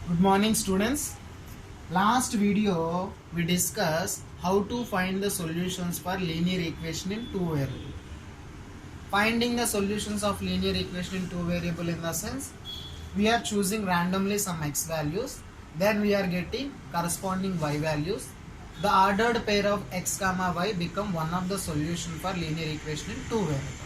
Good morning students. Last video we discussed how to find the solutions for linear equation in two variable. Finding the solutions of linear equation in two variable in the sense we are choosing randomly some x values, then we are getting corresponding y values. The ordered pair of x comma y become one of the solution for linear equation in two variable.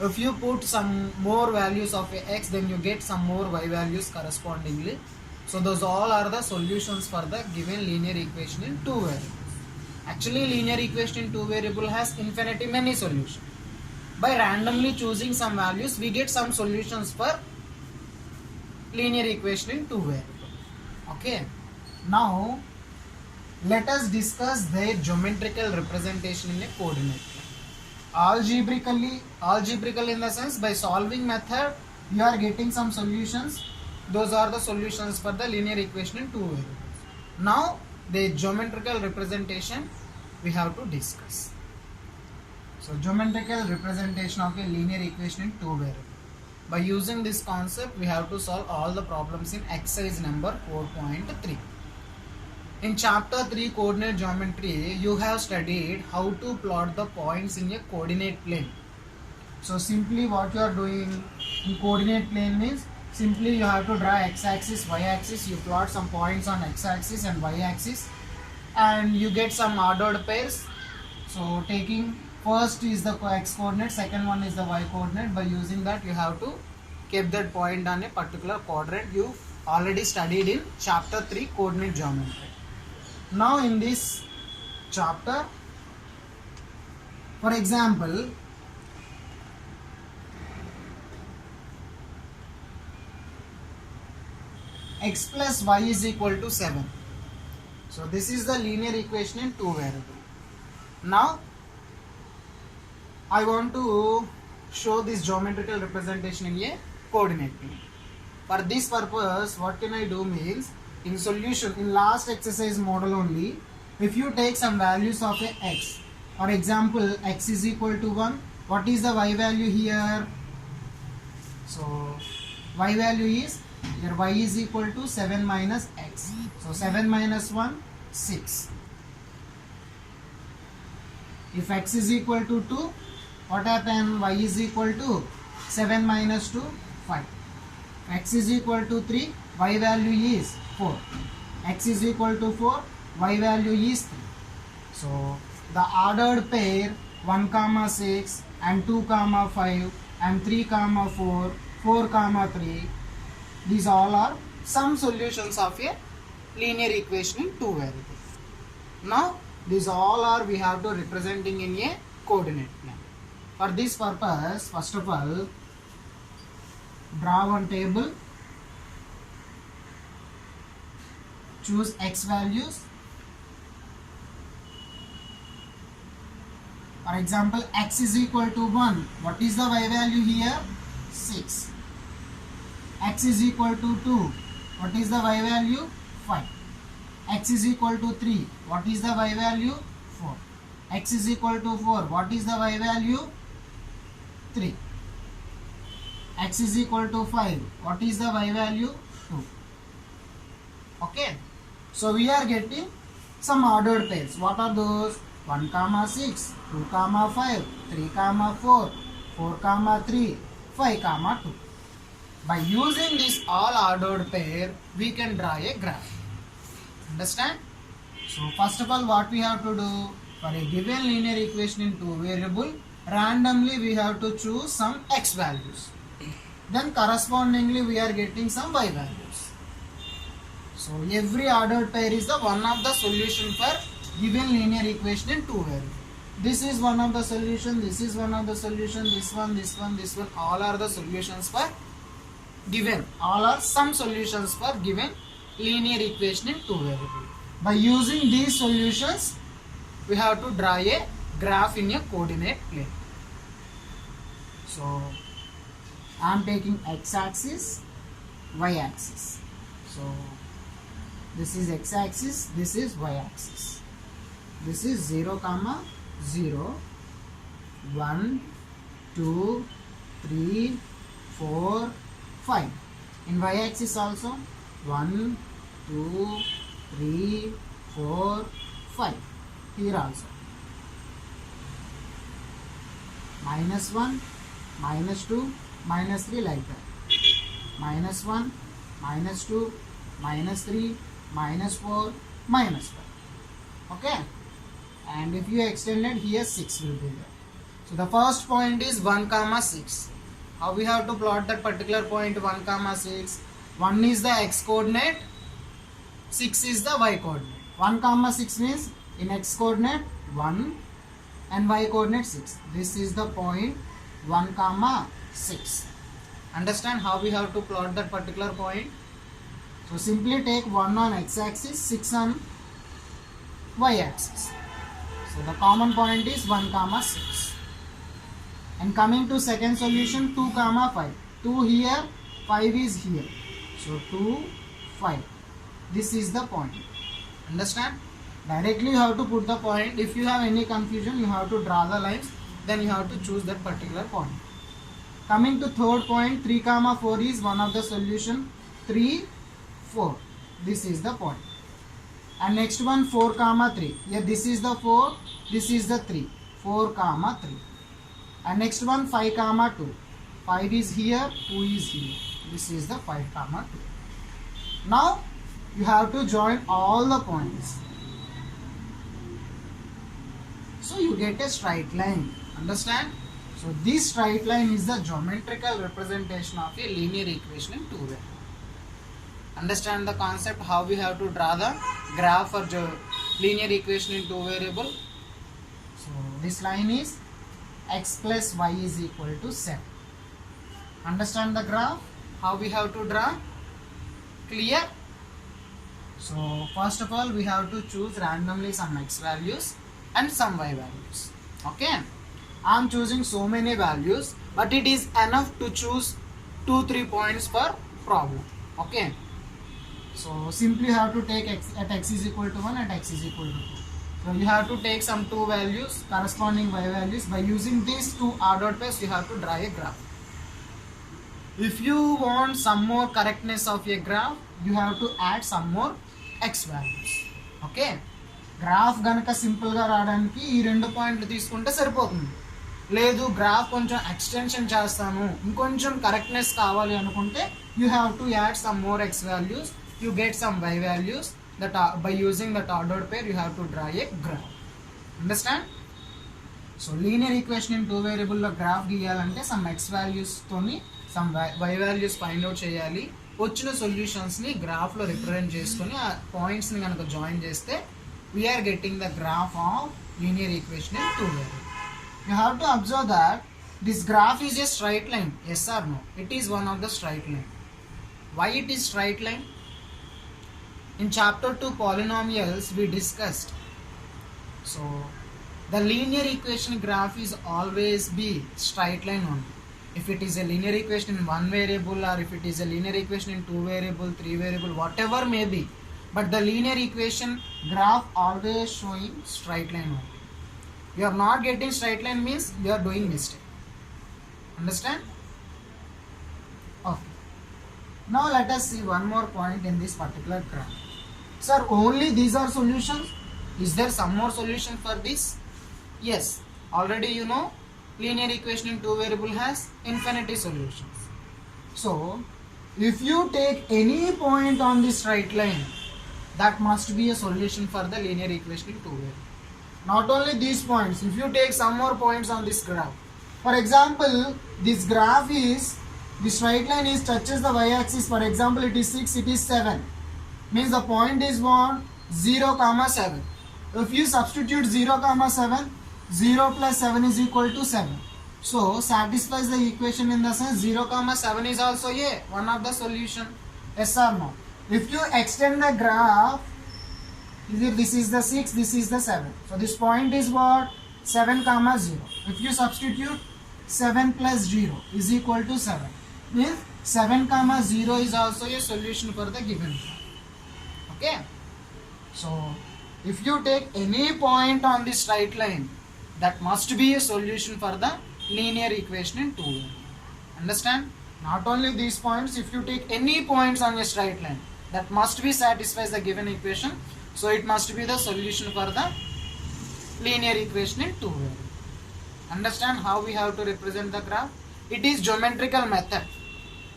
If you put some more values of x, then you get some more y values correspondingly. So those all are the solutions for the given linear equation in two variables. Actually, linear equation in two variable has infinity many solutions. By randomly choosing some values, we get some solutions for linear equation in two variable. Okay. Now let us discuss their geometrical representation in a coordinate plane. Algebraical in the sense by solving method you are getting some solutions. Those are the solutions for the linear equation in two variables. Now the geometrical representation we have to discuss. So geometrical representation of a linear equation in two variables. By using this concept we have to solve all the problems in exercise number 4.3. In chapter 3 coordinate geometry, you have studied how to plot the points in a coordinate plane. So simply what you are doing in coordinate plane means simply you have to draw x-axis, y-axis, you plot some points on x-axis and y-axis and you get some ordered pairs. So taking first is the x coordinate, second one is the y coordinate. By using that you have to keep that point on a particular quadrant you already studied in chapter 3 coordinate geometry. Now in this chapter, for example, x plus y is equal to 7. So this is the linear equation in two variable. Now I want to show this geometrical representation in a coordinate plane. For this purpose, what can I do means, in solution, in last exercise model only, if you take some values of a x, for example, x is equal to 1, what is the y value here? So, y value is, here y is equal to 7 minus x. So, 7 minus 1, 6. If x is equal to 2, what happens? Y is equal to 7 minus 2, 5. X is equal to 3, y value is 4. X is equal to 4, y value is 3. So the ordered pair 1 comma 6 and 2 comma 5 and 3 comma 4, 4 comma 3, these all are some solutions of a linear equation in two variables. Now these all are we have to representing in a coordinate plane. For this purpose, first of all, draw one table, choose x values. For example, x is equal to 1. What is the y value here? 6. X is equal to 2. What is the y value? 5. X is equal to 3. What is the y value? 4. X is equal to 4. What is the y value? 3. X is equal to 5. What is the y value? 2. Okay. So we are getting some ordered pairs. What are those? 1 comma 6, 2 comma 5, 3 comma 4, 4 comma 3, 5 comma 2. By using this all ordered pair, we can draw a graph. Understand? So first of all, what we have to do? For a given linear equation in two variable, randomly we have to choose some x values. Then correspondingly we are getting some y values. So every ordered pair is the one of the solution for given linear equation in two variable. This is one of the solution, this is one of the solution, this one, all are the solutions for given. All are some solutions for given linear equation in two variable. By using these solutions, we have to draw a graph in a coordinate plane. So I am taking x-axis, y-axis. So this is x-axis, this is y-axis. This is 0 comma 0, 1, 2, 3, 4, 5. In y-axis also 1, 2, 3, 4, 5. Here also -1, -2, -3, like that. -1, -2, -3, -4, -5. Okay, and if you extend it here, 6 will be there. So the first point is 1, 6. How we have to plot that particular point 1, 6? 1 is the x coordinate, 6 is the y coordinate. 1, 6 means in x coordinate 1 and y coordinate 6. This is the point 1, 6. Understand how we have to plot that particular point? So simply take 1 on x axis, 6 on y axis. So the common point is 1, 6. And coming to second solution, 2, 5. 2 here, 5 is here. So 2, 5. This is the point. Understand? Directly you have to put the point. If you have any confusion, you have to draw the lines. Then you have to choose that particular point. Coming to third point, 3, 4 is one of the solution. 3, 4. This is the point. And next one, 4, 3. Yeah, this is the 4. This is the 3. 4, 3. And next one, 5, 2. 5 is here, 2 is here. This is the 5, 2. Now you have to join all the points. So you get a straight line. Understand? So this straight line is the geometrical representation of a linear equation in 2 variables. Understand the concept how we have to draw the graph for linear equation in 2 variable. So this line is x plus y is equal to 7. Understand the graph how we have to draw? Clear? So first of all we have to choose randomly some x values and some y values. Okay, I am choosing so many values, but it is enough to choose 2-3 points per problem. Okay, so simply you have to take x at x is equal to 1 and x is equal to 2. So you have to take some 2 values, corresponding y values. By using these 2 ordered pairs, you have to draw a graph. If you want some more correctness of a graph, you have to add some more x values. Okay, graph గనక సింపుల్గా రావడానికి ఈ 2 పాయింట్లు తీసుకుంటే సరిపోతుంది. లేదు graph కొంచెం extension చేస్తాను, ఇంకొంచెం కరెక్ట్నెస్ కావాలి అనుకుంటే you have to add some more X values, you get some Y values. That by using that ordered pair you have to draw a graph. Understand? So linear equation in 2 variable లో graph గీయాలంటే some x values తోని some y values find out చేయాలి. వచ్చిన solutions ని graph లో represent చేసుకొని ఆ points ని కనుక జాయిన్ చేస్తే we are getting the graph of linear equation in 2 variable. You have to observe that this graph is a straight line. Yes or no? It is one of the straight line. Why it is straight line? In chapter 2 polynomials we discussed. So the linear equation graph is always be straight line only. If it is a linear equation in 1 variable or if it is a linear equation in 2 variable, 3 variable, whatever may be, but the linear equation graph always showing straight line only. You are not getting straight line means you are doing mistake. Understand? Okay. Now let us see one more point in this particular graph. Sir, only these are solutions? Is there some more solution for this? Yes, already you know linear equation in 2 variable has infinity solutions. So if you take any point on this straight line, that must be a solution for the linear equation in 2 variable. Not only these points, if you take some more points on this graph, for example this graph is, the straight line is touches the y-axis. For example it is 6, it is 7, means the point is 1, 0, 7. If you substitute 0, 7, 0 plus 7 is equal to 7. So satisfies the equation in the sense 0, 7 is also a one of the solution. Yes or no? If you extend the graph, this is the 6, this is the 7. So this point is what? 7, 0. If you substitute 7 plus 0 is equal to 7. Means 7, 0 is also a solution for the given graph. Okay, so if you take any point on this straight line, that must be a solution for the linear equation in 2. Understand? Not only these points, if you take any points on a straight line, that must be satisfies the given equation. So it must be the solution for the linear equation in two variables. Understand how we have to represent the graph? It is geometrical method.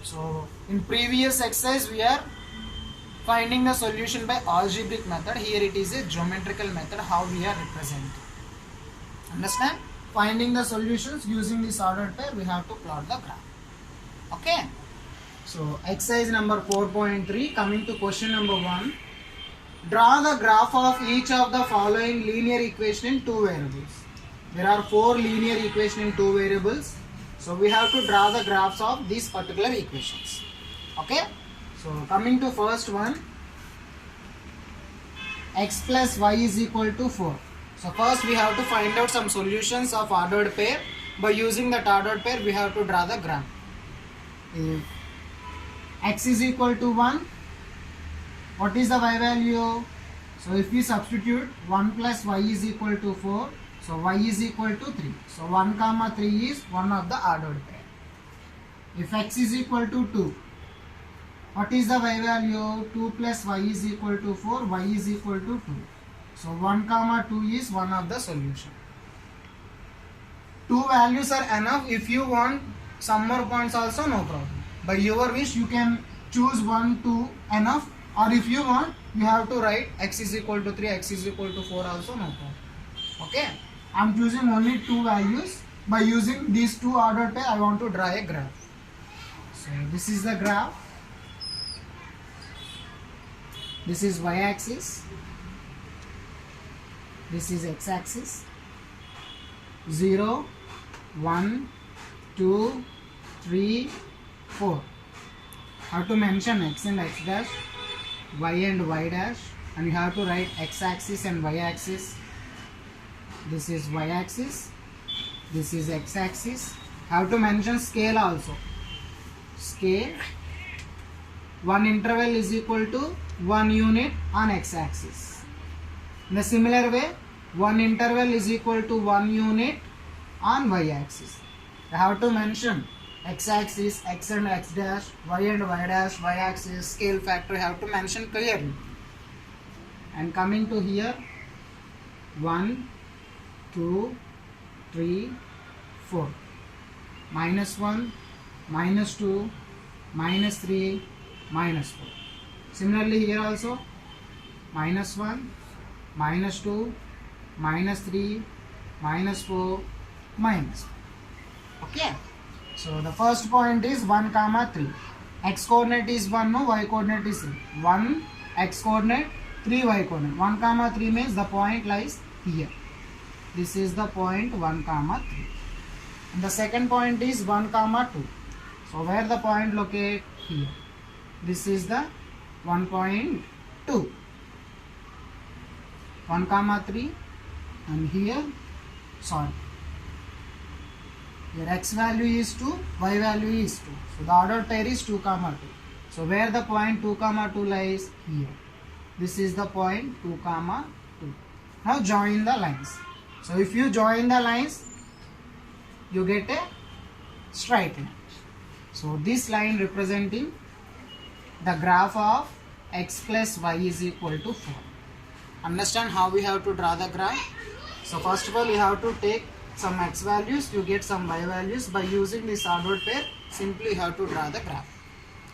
So in previous exercise we are finding the solution by algebraic method. Here it is a geometrical method how we are representing. Understand? Finding the solutions using this ordered pair, we have to plot the graph. Okay. So exercise number 4.3, coming to question number 1. Draw the graph of each of the following linear equation in two variables. There are 4 linear equations in two variables. So we have to draw the graphs of these particular equations. Okay. So coming to first one, x plus y is equal to 4. So first we have to find out some solutions of ordered pair. By using that ordered pair, we have to draw the graph. If x is equal to 1, what is the y value? So if we substitute 1 plus y is equal to 4, so y is equal to 3. So 1 comma 3 is one of the ordered pair. If x is equal to 2, what is the y value? 2 plus y is equal to 4, y is equal to 2. So 1 comma 2 is one of the solution. Two values are enough. If you want some more points also, no problem. By your wish you can choose 1, 2 enough, or if you want you have to write x is equal to 3, x is equal to 4 also, no problem. Okay. I am choosing only two values. By using these two ordered pair, I want to draw a graph. So this is the graph. This is y axis. This is x axis. 0, 1, 2, 3, 4. Have to mention x and x dash, y and y dash, and you have to write x axis and y axis. This is y axis. This is x axis. Have to mention scale also. Scale. One interval is equal to 1 unit on x axis. In a similar way, one interval is equal to 1 unit on y axis. I have to mention x axis, x and x dash, y and y dash, y axis, scale factor. I have to mention clearly. And coming to here, 1, 2, 3, 4. Minus 1, minus 2, minus 3, minus 4. Similarly here also, minus 1, minus 2, minus 3, minus 4, minus 4. Okay. So the first point is 1 comma 3. X coordinate is 1, no, y coordinate is 3. 1 x coordinate, 3 y coordinate. 1 comma 3 means the point lies here. This is the point 1 comma 3. And the second point is 1 comma 2. So where the point locate? Here. This is the 1.2. 1 comma 3, and here, sorry, here x value is 2, y value is 2. So the ordered pair is 2 comma 2. So where the point 2 comma 2 lies? Here. This is the point 2 comma 2. Now join the lines. So if you join the lines, you get a straight line. So this line representing the graph of x plus y is equal to 4. Understand how we have to draw the graph? So first of all, you have to take some x values, you get some y values. By using this ordered pair, simply you have to draw the graph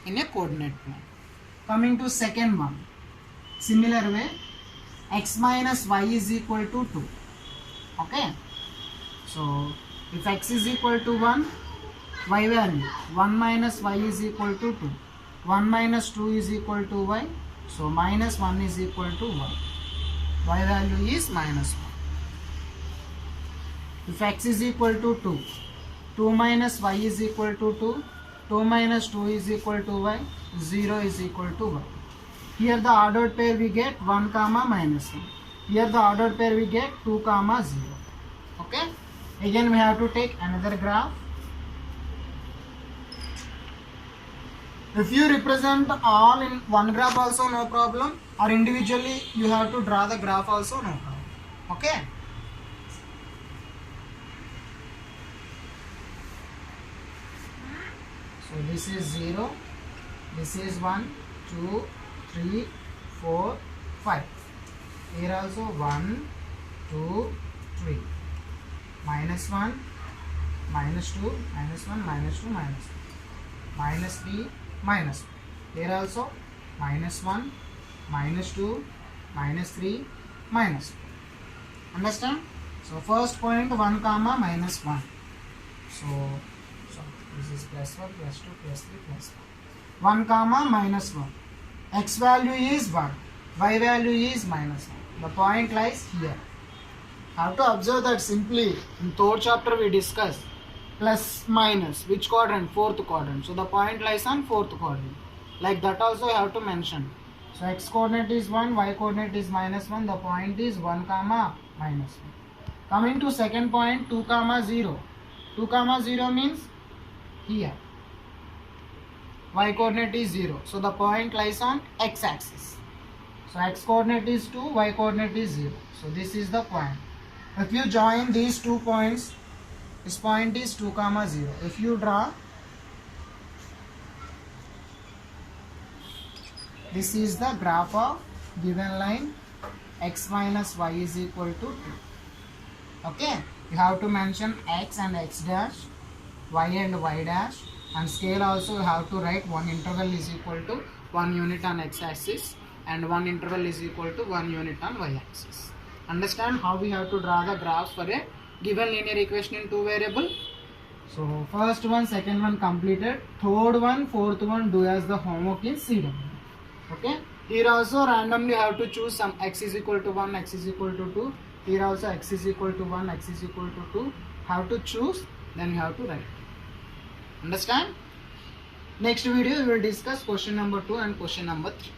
in a coordinate plane. Coming to second one, similar way, x minus y is equal to 2. Okay. So if x is equal to 1, y value 1 minus y is equal to 2. 1 minus 2 is equal to y. So minus 1 is equal to 1. Y value is minus 1. If x is equal to 2, 2 minus y is equal to 2. 2 minus 2 is equal to y. 0 is equal to y. Here the ordered pair we get 1 comma minus 1. Here the ordered pair we get 2 comma 0. Okay. Again we have to take another graph. If you represent all in one graph also, no problem, or individually you have to draw the graph also, no problem. Okay. So this is 0, this is 1, 2, 3, 4, 5. Here also 1, 2, 3. Minus 1, minus 2, minus 1, minus 2, minus 1. Minus 3, minus 1. Here also minus 1, minus 2, minus 3, minus 1. Understand? So first point 1 comma minus 1. So this is plus 1, plus 2, plus 3, plus 1. 1 comma minus 1. X value is 1. Y value is minus 1. The point lies here. Have to observe that simply. In third chapter we discussed plus minus. Which quadrant? Fourth quadrant. So the point lies on fourth quadrant. Like that also I have to mention. So x coordinate is 1, y coordinate is minus 1. The point is 1 comma minus 1. Coming to second point 2 comma 0. 2 comma 0 means here. Y coordinate is 0. So the point lies on x axis. So x coordinate is 2, y coordinate is 0. So this is the point. If you join these 2 points, this point is 2 comma 0. If you draw, this is the graph of given line x minus y is equal to 2. Okay, you have to mention x and x dash, y and y dash, and scale also you have to write one interval is equal to 1 unit on x axis and one interval is equal to 1 unit on y axis. Understand how we have to draw the graphs for a given linear equation in 2 variable? So first one, second one completed. Third one, fourth one do as the homework in CW. Okay. Here also randomly have to choose some x is equal to 1, x is equal to 2. Here also x is equal to 1, x is equal to 2. Have to choose, then you have to write. Understand? Next video we will discuss question number 2 and question number 3.